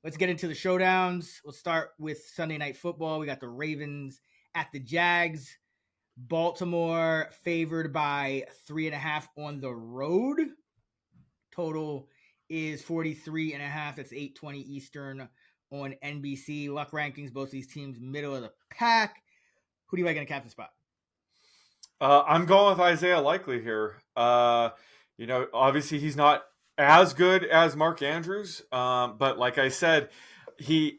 let's get into the showdowns. We'll start with Sunday Night Football. We got the Ravens at the Jags. Baltimore favored by 3.5 on the road. Total is 43.5. That's 8:20 Eastern on NBC. Luck rankings, both these teams middle of the pack. Who do you like in a captain spot? I'm going with Isaiah Likely here. Obviously he's not as good as Mark Andrews, but like I said, he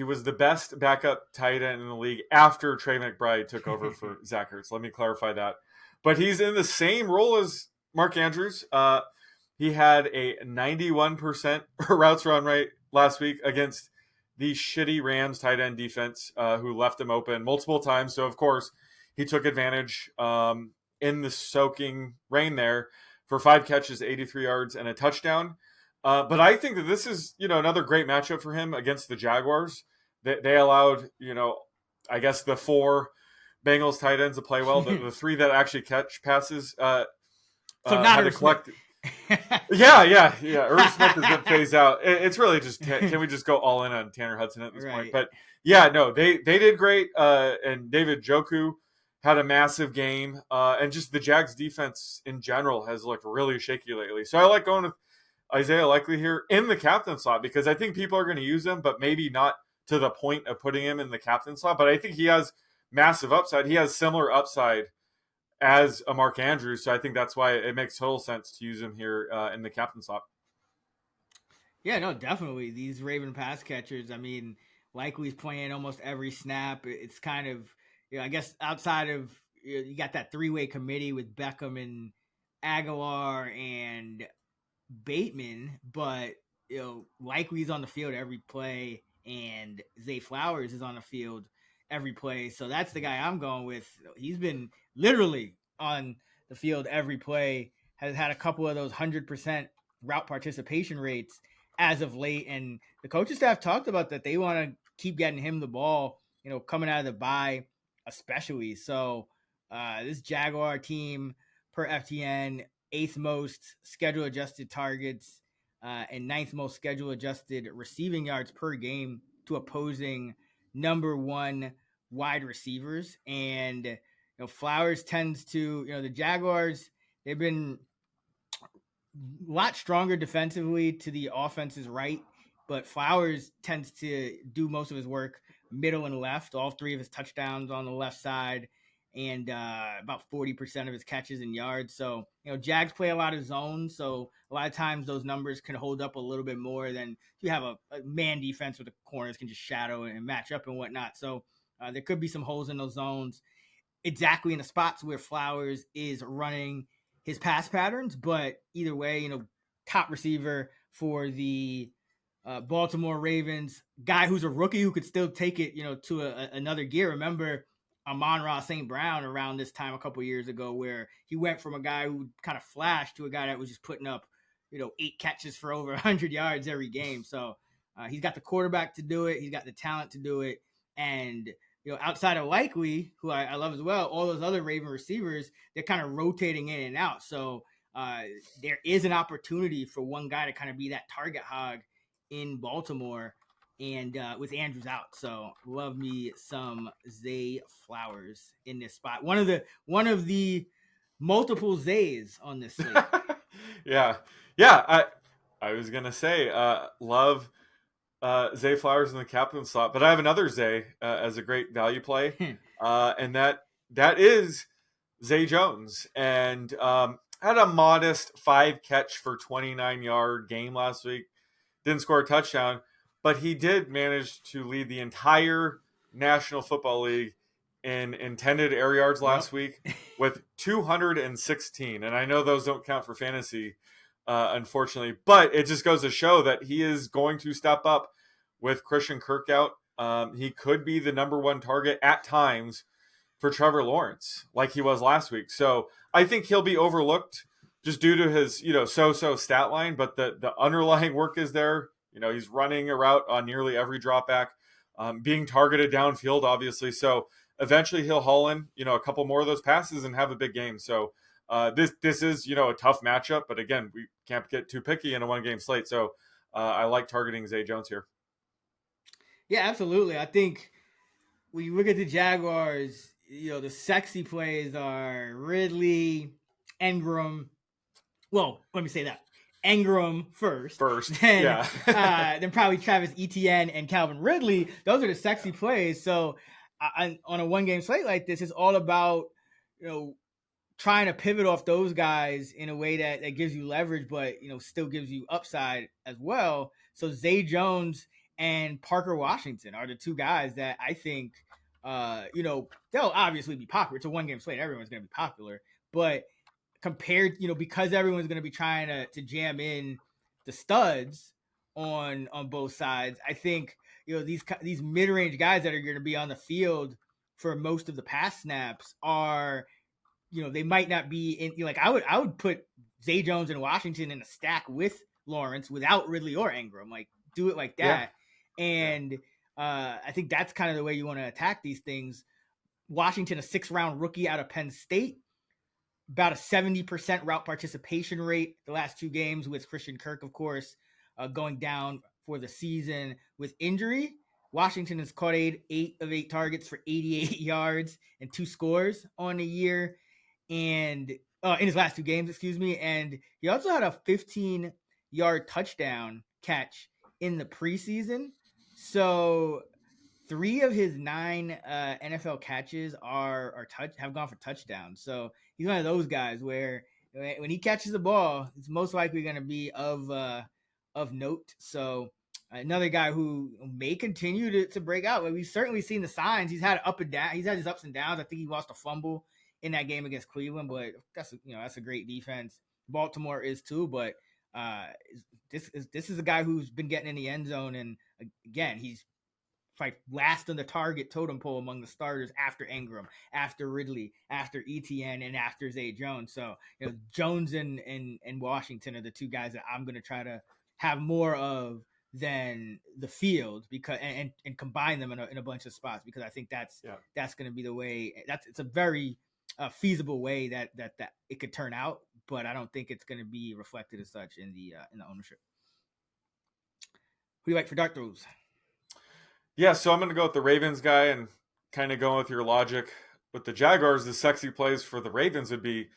was the best backup tight end in the league after Trey McBride took over for Zach Ertz. Let me clarify that. But he's in the same role as Mark Andrews. He had a 91% routes run rate last week against the shitty Rams tight end defense, who left him open multiple times. So, of course, he took advantage in the soaking rain there for 5 catches, 83 yards, and a touchdown. But I think that this is, another great matchup for him against the Jaguars. They allowed, I guess the 4 Bengals tight ends to play well. The 3 that actually catch passes so not had to collect. Yeah. Irv Smith is going to phase out. It's really just, can we just go all in on Tanner Hudson at this point? But yeah, no, they did great. And David Njoku had a massive game. And just the Jags defense in general has looked really shaky lately. So I like going with Isaiah Likely here in the captain slot because I think people are going to use him, but maybe not to the point of putting him in the captain slot. But I think he has massive upside. He has similar upside as a Mark Andrews, so I think that's why it makes total sense to use him here in the captain slot. Yeah, no, definitely. These Raven pass catchers, I mean, Likely's playing almost every snap. It's kind of, I guess outside of, you got that 3-way committee with Beckham and Aguilar and Bateman, but, Likely's on the field every play, and Zay Flowers is on the field every play. So that's the guy I'm going with. He's been literally on the field every play, has had a couple of those 100% route participation rates as of late. And the coaching staff talked about that. They want to keep getting him the ball, coming out of the bye, especially. So this Jaguar team per FTN, 8th most schedule adjusted targets and 9th most schedule adjusted receiving yards per game to opposing number 1 wide receivers. And Flowers tends to, the Jaguars, they've been a lot stronger defensively to the offense's right, but Flowers tends to do most of his work middle and left. All 3 of his touchdowns on the left side, and about 40% of his catches and yards. So, Jags play a lot of zones, so a lot of times those numbers can hold up a little bit more than if you have a man defense where the corners can just shadow and match up and whatnot. So there could be some holes in those zones exactly in the spots where Flowers is running his pass patterns. But either way, top receiver for the Baltimore Ravens, guy who's a rookie who could still take it, to another gear. Remember Amon-Ra St. Brown around this time a couple years ago, where he went from a guy who kind of flashed to a guy that was just putting up, 8 catches for over 100 yards every game. So he's got the quarterback to do it. He's got the talent to do it. And, outside of Likely, who I love as well, all those other Raven receivers, they're kind of rotating in and out. So there is an opportunity for one guy to kind of be that target hog in Baltimore, and with Andrews out. So love me some Zay Flowers in this spot. One of the multiple Zays on this slate. Yeah. I was gonna say love Zay Flowers in the captain slot, but I have another Zay as a great value play, and that is Zay Jones, and had a modest 5 catch for 29-yard game last week. Didn't score a touchdown, but he did manage to lead the entire National Football League in intended air yards last week with 216. And I know those don't count for fantasy, unfortunately, but it just goes to show that he is going to step up with Christian Kirk out. He could be the number 1 target at times for Trevor Lawrence, like he was last week. So I think he'll be overlooked just due to his, so-so stat line, but the underlying work is there. He's running a route on nearly every drop back, being targeted downfield, obviously. So eventually he'll haul in, a couple more of those passes and have a big game. So this is, a tough matchup, but again, we can't get too picky in a 1-game slate. So I like targeting Zay Jones here. Yeah, absolutely. I think when you look at the Jaguars, the sexy plays are Ridley, Engram. Well, let me say that. Engram first, then Yeah. then probably Travis Etienne and Calvin Ridley. Those are the sexy plays. So on a 1 game slate like this, it's all about trying to pivot off those guys in a way that gives you leverage, but still gives you upside as well. So Zay Jones and Parker Washington are the 2 guys that I think they'll obviously be popular. It's a 1 game slate. Everyone's going to be popular, but compared, because everyone's going to be trying to jam in the studs on both sides, I think these mid-range guys that are going to be on the field for most of the pass snaps are, they might not be in. Like I would put Zay Jones and Washington in a stack with Lawrence without Ridley or Engram. Like do it like that, and I think that's kind of the way you want to attack these things. Washington, a 6th-round rookie out of Penn State, about a 70% route participation rate the last 2 games, with Christian Kirk, of course, going down for the season with injury. Washington has caught 8 of 8 targets for 88 yards and 2 scores on the year, and in his last 2 games, excuse me. And he also had a 15-yard touchdown catch in the preseason. So 3 of his 9 NFL catches have gone for touchdowns. So he's one of those guys where when he catches the ball, it's most likely going to be of note. So another guy who may continue to break out. Like, we've certainly seen the signs. He's had up and down. He's had his ups and downs. I think he lost a fumble in that game against Cleveland, but that's a great defense. Baltimore is too, but this is a guy who's been getting in the end zone, and again, he's like last on the target totem pole among the starters after Engram, after Ridley, after Etienne, and after Zay Jones. So Jones and Washington are the 2 guys that I'm going to try to have more of than the field, because and combine them in a bunch of spots, because I think that's going to be the way. It's a very feasible way that it could turn out, but I don't think it's going to be reflected as such in the ownership. Who do you like for dart throws? Yeah, so I'm going to go with the Ravens guy, and kind of going with your logic with the Jaguars. The sexy plays for the Ravens would be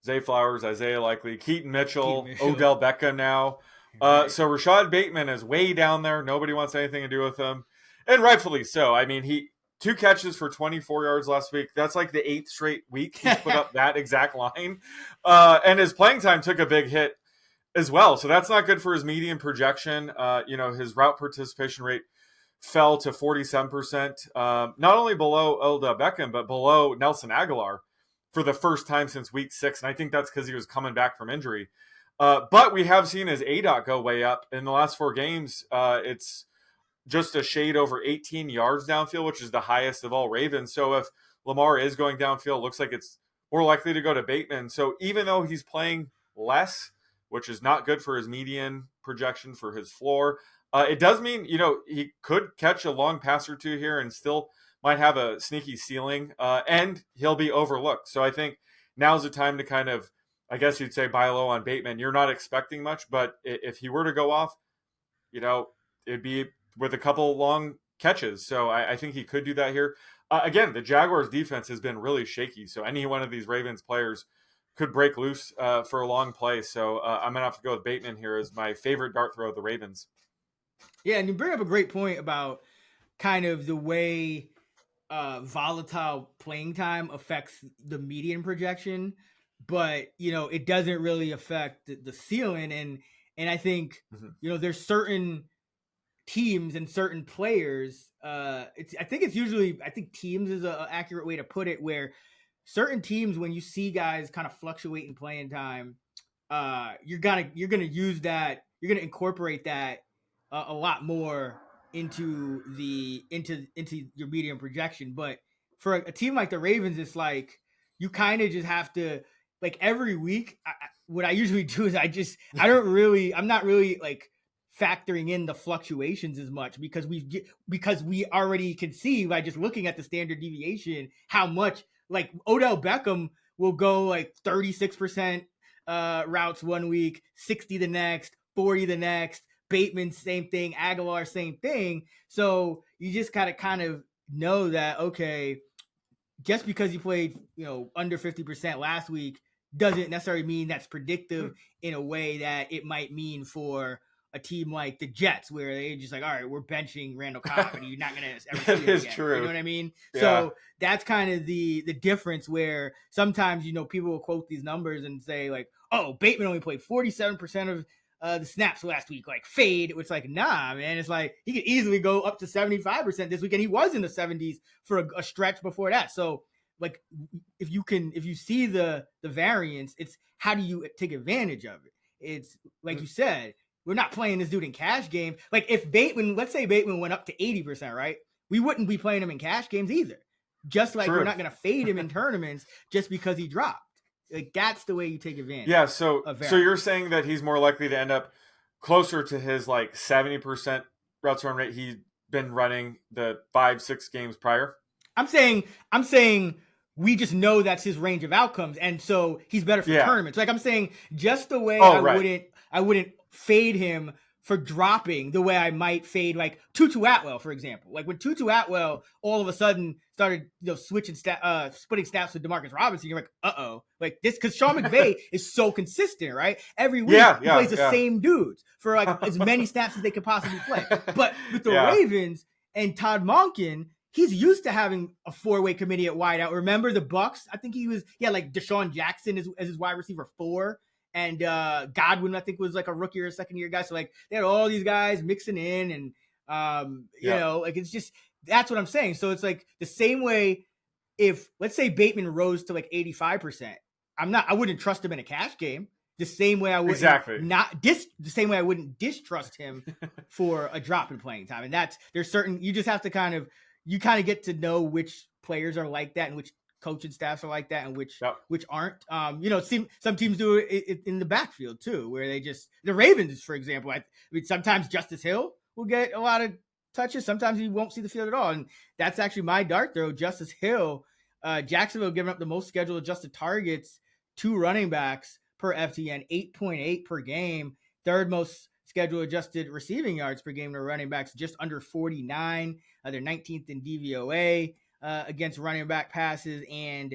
Zay Flowers, Isaiah Likely, Keaton Mitchell, Odell Beckham now. So Rashad Bateman is way down there. Nobody wants anything to do with him, and rightfully so. I mean, he 2 catches for 24 yards last week. That's like the 8th straight week he's put up that exact line. And his playing time took a big hit as well. So that's not good for his median projection. His route participation rate fell to 47%, not only below Odell Beckham, but below Nelson Aguilar for the first time since week 6. And I think that's because he was coming back from injury. But we have seen his ADOT go way up. In the last 4 games, it's just a shade over 18 yards downfield, which is the highest of all Ravens. So if Lamar is going downfield, it looks like it's more likely to go to Bateman. So even though he's playing less, which is not good for his median projection for his floor, it does mean, he could catch a long pass or 2 here and still might have a sneaky ceiling, and he'll be overlooked. So I think now's the time to kind of, I guess you'd say, buy low on Bateman. You're not expecting much, but if he were to go off, it'd be with a couple long catches. So I think he could do that here. Again, the Jaguars defense has been really shaky. So any one of these Ravens players could break loose for a long play. So I'm going to have to go with Bateman here as my favorite dart throw of the Ravens. Yeah, and you bring up a great point about kind of the way volatile playing time affects the median projection, but it doesn't really affect the ceiling. And I think there's certain teams and certain players. I think teams is an accurate way to put it, where certain teams, when you see guys kind of fluctuate in playing time, you're gonna use that. You're gonna incorporate that a lot more into your median projection. But for a team like the Ravens, it's like you kind of just have to, like, every week. What I usually do is I'm not really like factoring in the fluctuations as much, because we already can see by just looking at the standard deviation how much, like, Odell Beckham will go like 36% routes one week, 60 the next, 40 the next, Bateman, same thing. Aguilar, same thing. So you just gotta kind of know that, okay, just because he played, under 50% last week doesn't necessarily mean that's predictive in a way that it might mean for a team like the Jets, where they're just like, all right, we're benching Randall Cobb and you're not going to ever see him again. True. You know what I mean? Yeah. So that's kind of the difference, where sometimes, people will quote these numbers and say like, oh, Bateman only played 47% of the snaps last week, like fade. It's like, nah, man. It's like he could easily go up to 75% this week, and he was in the 70s for a stretch before that. So like, if you see the variance, it's how do you take advantage of it? It's like you said, we're not playing this dude in cash game. Like if let's say Bateman went up to 80%, right? We wouldn't be playing him in cash games either. Just like we're not going to fade him in tournaments just because he dropped. Like that's the way you take advantage. Yeah. So you're saying that he's more likely to end up closer to his like 70% routes run rate he's been running the 5-6 games prior? I'm saying we just know that's his range of outcomes, and so he's better for tournaments. Like I'm saying, just the way I wouldn't fade him for dropping the way I might fade like Tutu Atwell, for example. Like when Tutu Atwell all of a sudden started splitting snaps with DeMarcus Robinson, you're like, uh-oh. Like this, because Sean McVay is so consistent, right? Every week he plays the same dudes for like as many snaps as they could possibly play. But with the Ravens and Todd Monken, he's used to having a 4-way committee at wideout. Remember the Bucks? I think he had like Deshaun Jackson as his wide receiver 4. And Godwin, I think, was like a rookie or a second-year guy. So, like, they had all these guys mixing in. And, like, it's just – that's what I'm saying. So, it's like the same way if – let's say Bateman rose to, like, 85%. I wouldn't trust him in a cash game. The same way I wouldn't the same way I wouldn't distrust him for a drop in playing time. And there's certain – you just have to kind of get to know which players are like that and which – coaching staffs are like that and which aren't. Some teams do it in the backfield too, where the Ravens, for example, I mean, sometimes Justice Hill will get a lot of touches. Sometimes he won't see the field at all. And that's actually my dart throw. Justice Hill, Jacksonville giving up the most scheduled adjusted targets to running backs per FTN, 8.8 per game. Third most scheduled adjusted receiving yards per game to running backs, just under 49. They're 19th in DVOA. Against running back passes, and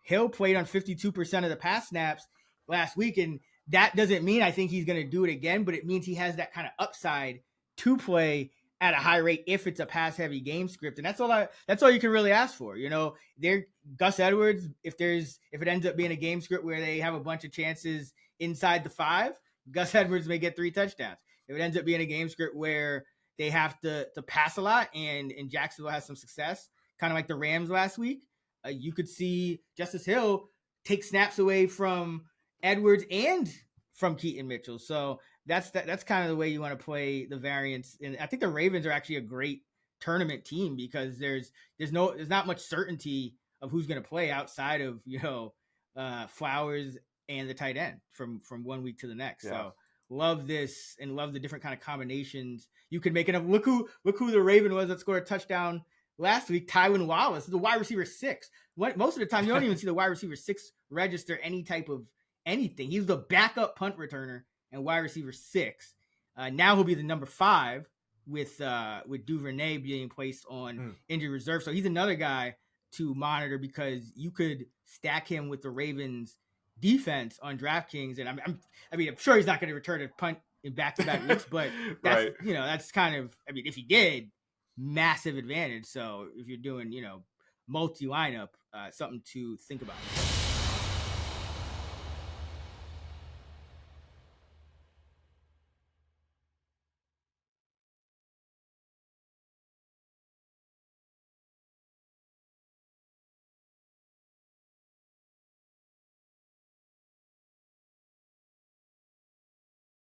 Hill played on 52% of the pass snaps last week, and that doesn't mean I think he's going to do it again, but it means he has that kind of upside to play at a high rate if it's a pass-heavy game script, and that's all you can really ask for. Gus Edwards, if it ends up being a game script where they have a bunch of chances inside the 5, Gus Edwards may get 3 touchdowns. If it ends up being a game script where they have to pass a lot and Jacksonville has some success, kind of like the Rams last week, you could see Justice Hill take snaps away from Edwards and from Keaton Mitchell. So that's kind of the way you want to play the variance. And I think the Ravens are actually a great tournament team because there's not much certainty of who's going to play outside of Flowers and the tight end from 1 week to the next. Yeah. So love this and love the different kind of combinations you can make. And look who the Raven was that scored a touchdown last week. Tywin Wallace, the wide receiver 6. Most of the time, you don't even see the wide receiver 6 register any type of anything. He's the backup punt returner and wide receiver 6. Now he'll be the number 5 with Duvernay being placed on injury reserve. So he's another guy to monitor because you could stack him with the Ravens defense on DraftKings. And I'm sure he's not going to return a punt in back-to-back weeks, but that's that's kind of, if he did, massive advantage. So if you're doing, multi lineup, something to think about.